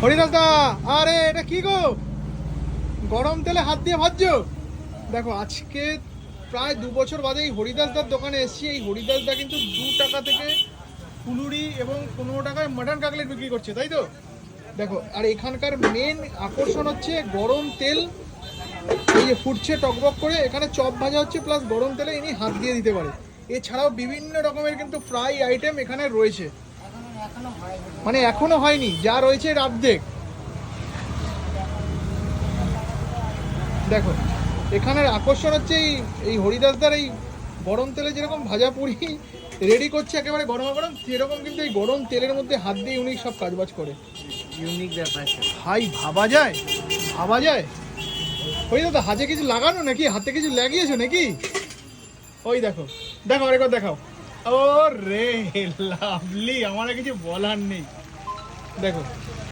হরিদাস দা, আরে এটা কি গো, গরম তেলে হাত দিয়ে ভাজছো? দেখো আজকে প্রায় 2 বছর বাদে এই হরিদাস দার দোকানে এসেছি। এই হরিদাস দা কিন্তু 2 টাকা থেকে ফুলুরি এবং 15 টাকায় মাটন কাটলেট বিক্রি করছে, তাই তো? দেখো, আর এখানকার মেন আকর্ষণ হচ্ছে গরম তেল। এই যে ফুটছে টকবক করে, এখানে চপ ভাজা হচ্ছে, প্লাস গরম তেলে ইনি হাত দিয়ে দিতে পারে। এছাড়াও বিভিন্ন রকমের কিন্তু ফ্রাই আইটেম এখানে রয়েছে, মানে এখনো হয়নি, যা রয়েছে এর অর্ধেক। দেখো এখানের আকর্ষণ হচ্ছে এই হরিদাসদার এই গরম তেলে যেরকম ভাজা পুরি রেডি করছে একেবারে গরম গরম, সেরকম কিন্তু এই গরম তেলের মধ্যে হাত দিয়ে উনি সব কাজবাজ করে। ইউনিক ব্যাপার। ভাই ভাবা যায়, ভাবা যায়। ওই দাদা হাতে কিছু লাগানো নাকি, হাতে কিছু লাগিয়েছো নাকি? ওই দেখো, দেখো আরেকবার দেখাও। ও রে লাভলি, আমার কিছু বলার নেই। দেখো